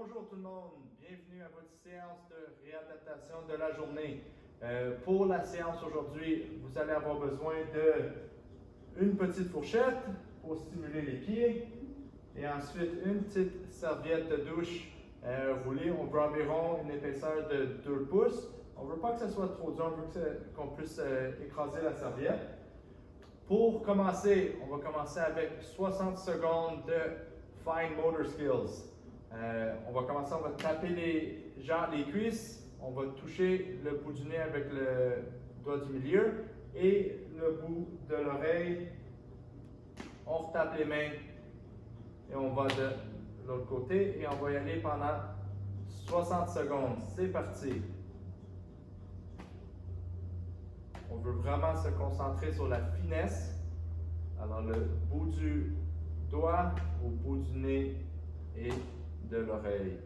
Bonjour tout le monde, bienvenue à votre séance de réadaptation de la journée. Pour la séance aujourd'hui, vous allez avoir besoin d'une petite fourchette pour stimuler les pieds et ensuite une petite serviette de douche roulée. On veut environ une épaisseur de 2 pouces. On ne veut pas que ce soit trop dur, on veut qu'on puisse écraser la serviette. Pour commencer, on va commencer avec 60 secondes de Fine Motor Skills. On va commencer, on va taper les cuisses, on va toucher le bout du nez avec le doigt du milieu et le bout de l'oreille. On retape les mains et on va de l'autre côté et on va y aller pendant 60 secondes. C'est parti. On veut vraiment se concentrer sur la finesse. Alors le bout du doigt au bout du nez et de l'oreille.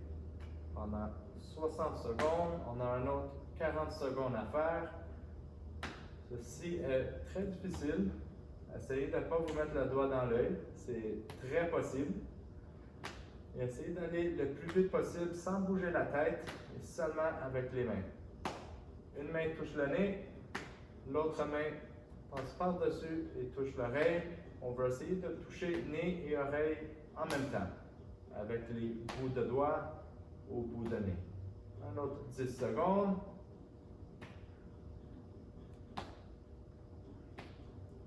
Pendant 60 secondes, on a un autre 40 secondes à faire. Ceci est très difficile. Essayez de ne pas vous mettre le doigt dans l'œil, c'est très possible. Et essayez d'aller le plus vite possible sans bouger la tête et seulement avec les mains. Une main touche le nez, l'autre main passe par-dessus et touche l'oreille. On va essayer de toucher nez et oreille en même temps, avec les bouts de doigts au bout de nez. Un autre 10 secondes.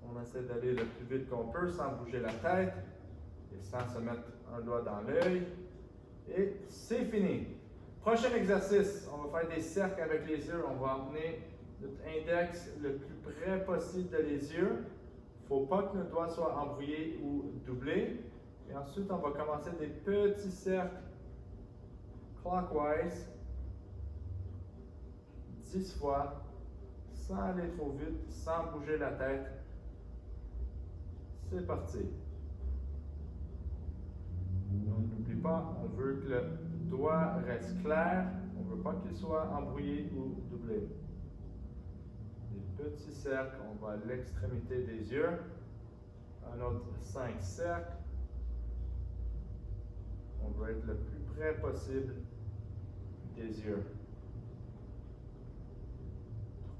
On essaie d'aller le plus vite qu'on peut sans bouger la tête et sans se mettre un doigt dans l'œil. Et c'est fini. Prochain exercice, on va faire des cercles avec les yeux. On va emmener notre index le plus près possible de les yeux. Il ne faut pas que notre doigt soit embrouillé ou doublé. Et ensuite, on va commencer des petits cercles clockwise 10 fois, sans aller trop vite, sans bouger la tête. C'est parti. N'oublie pas, on veut que le doigt reste clair. On ne veut pas qu'il soit embrouillé ou doublé. Des petits cercles, on va à l'extrémité des yeux. Un autre 5 cercles. On va être le plus près possible des yeux.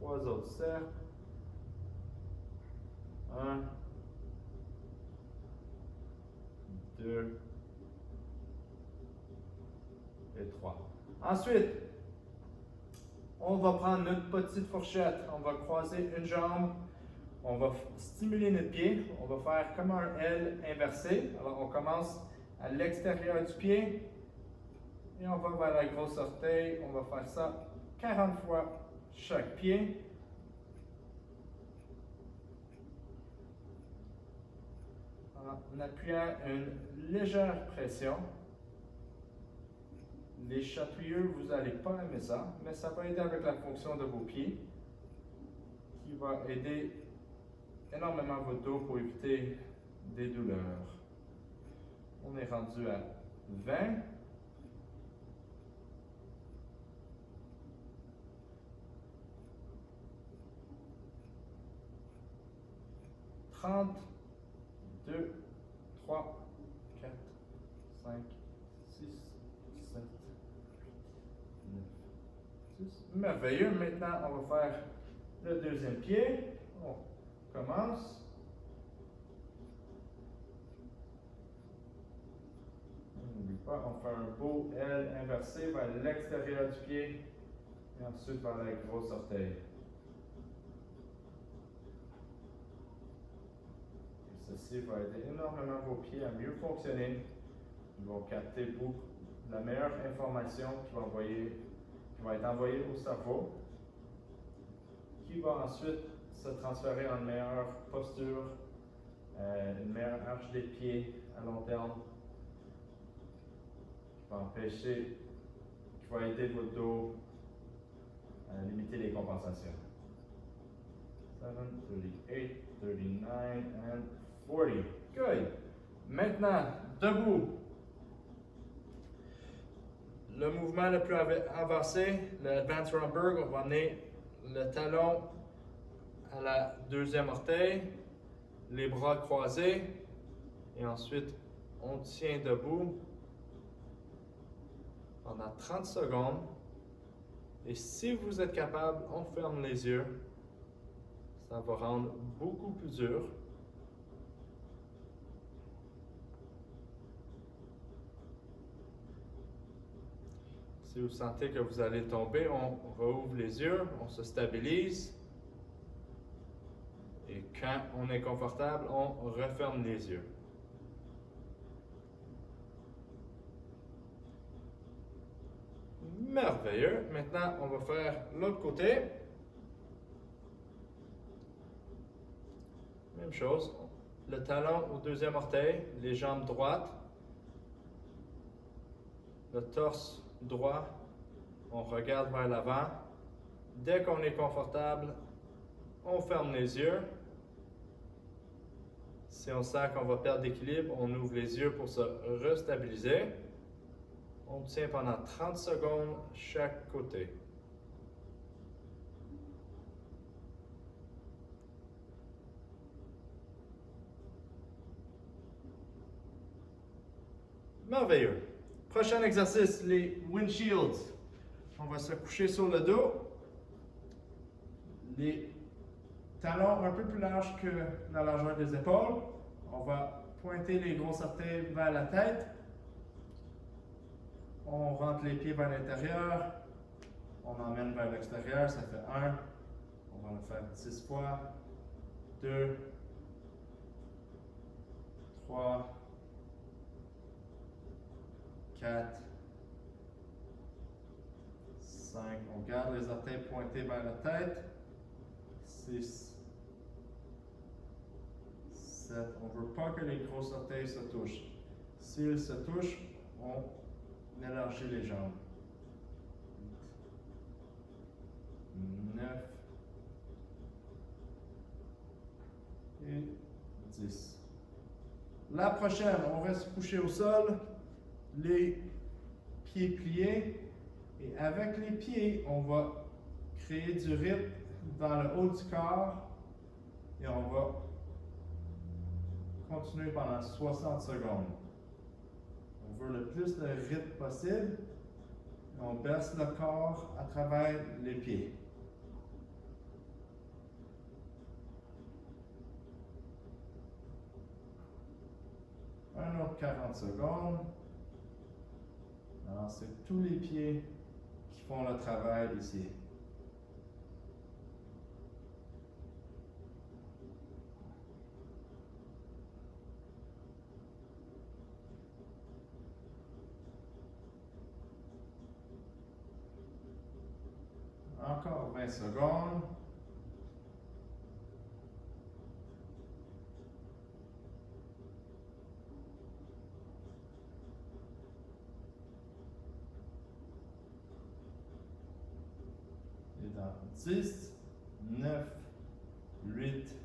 3 autres cercles. 1, 2 et 3. Ensuite, on va prendre notre petite fourchette. On va croiser une jambe. On va stimuler notre pied. On va faire comme un L inversé. Alors, on commence à l'extérieur du pied et on va vers la grosse orteil. On va faire ça 40 fois chaque pied. En appuyant une légère pression. Les chatouilleux, vous n'allez pas aimer ça, mais ça va aider avec la fonction de vos pieds qui va aider énormément votre dos pour éviter des douleurs. On est rendu à 20. 30, 2, 3, 4, 5, 6, 7, 8, 9, 10. Merveilleux. Maintenant, on va faire le deuxième pied. On commence. N'oublie pas, on fait un beau L inversé vers l'extérieur du pied et ensuite vers la grosse orteil. Ceci va aider énormément vos pieds à mieux fonctionner. Ils vont capter beaucoup la meilleure information qui va être envoyée au cerveau, qui va ensuite se transférer en une meilleure posture, une meilleure arche des pieds à long terme, qui va aider votre dos à limiter les compensations. 7, 38, 39 and 40. Good. Maintenant, debout. Le mouvement le plus avancé, le Advanced Romberg, on va amener le talon à la deuxième orteil, les bras croisés, et ensuite on tient debout. pendant 30 secondes. Et si vous êtes capable, on ferme les yeux. Ça va rendre beaucoup plus dur. Si vous sentez que vous allez tomber, on rouvre les yeux, on se stabilise. Et quand on est confortable, on referme les yeux. Merveilleux. Maintenant, on va faire l'autre côté. Même chose. Le talon au deuxième orteil, les jambes droites. Le torse droit. On regarde vers l'avant. Dès qu'on est confortable, on ferme les yeux. Si on sent qu'on va perdre d'équilibre, on ouvre les yeux pour se restabiliser. On tient pendant 30 secondes chaque côté. Merveilleux. Prochain exercice, les windshields. On va se coucher sur le dos. Les talons un peu plus larges que la largeur des épaules. On va pointer les gros orteils vers la tête. On rentre les pieds vers l'intérieur. On emmène vers l'extérieur. Ça fait 1. On va le faire 10 fois. 2. 3. 4. 5. On garde les orteils pointés vers la tête. 6. 7. On ne veut pas que les gros orteils se touchent. S'ils se touchent, on élargit les jambes. 8, 9 et 10. La prochaine, on reste couché au sol, les pieds pliés. Et avec les pieds, on va créer du rythme dans le haut du corps. Et on va continuer pendant 60 secondes. On veut le plus de rythme possible. On berce le corps à travers les pieds. Un autre 40 secondes. Alors, c'est tous les pieds qui font le travail ici. Encore 20 secondes. Et dans 10, 9, 8,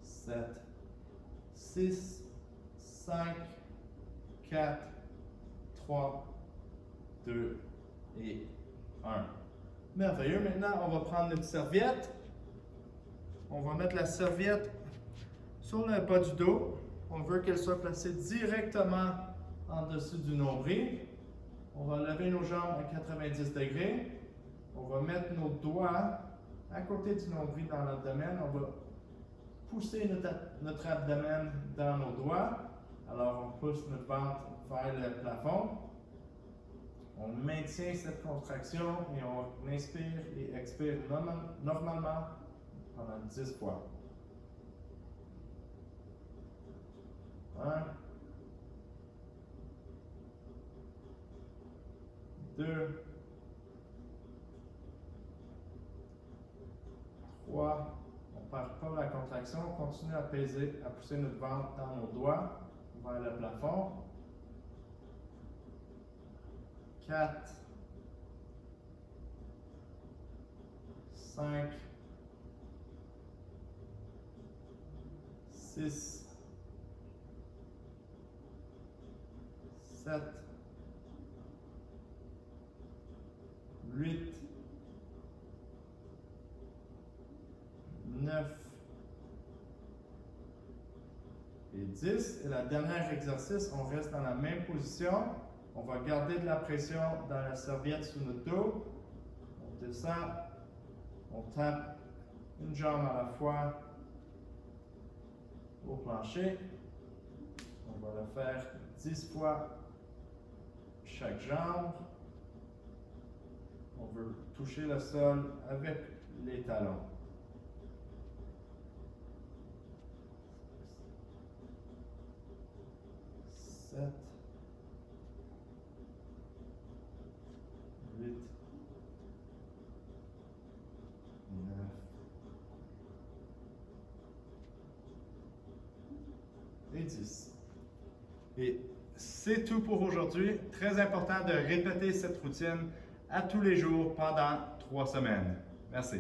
7, 6, 5, 4, 3, 2 et 1. Merveilleux. Maintenant, on va prendre notre serviette. On va mettre la serviette sur le bas du dos. On veut qu'elle soit placée directement en dessus du nombril. On va lever nos jambes à 90 degrés. On va mettre nos doigts à côté du nombril dans l'abdomen. On va pousser notre abdomen dans nos doigts. Alors, on pousse notre ventre vers le plafond. On maintient cette contraction et on inspire et expire normalement pendant 10 fois. 1, 2, 3. On ne perd pas la contraction, on continue à peser, à pousser notre ventre dans nos doigts vers le plafond. 4, 5, 6, 7, 8, 9 et 10. Et le dernier exercice, on reste dans la même position. On va garder de la pression dans la serviette sous notre dos. On descend, on tape une jambe à la fois au plancher. On va le faire 10 fois chaque jambe. On veut toucher le sol avec les talons. 7, 8, 9, et 10. Et c'est tout pour aujourd'hui. Très important de répéter cette routine à tous les jours pendant 3 semaines. Merci.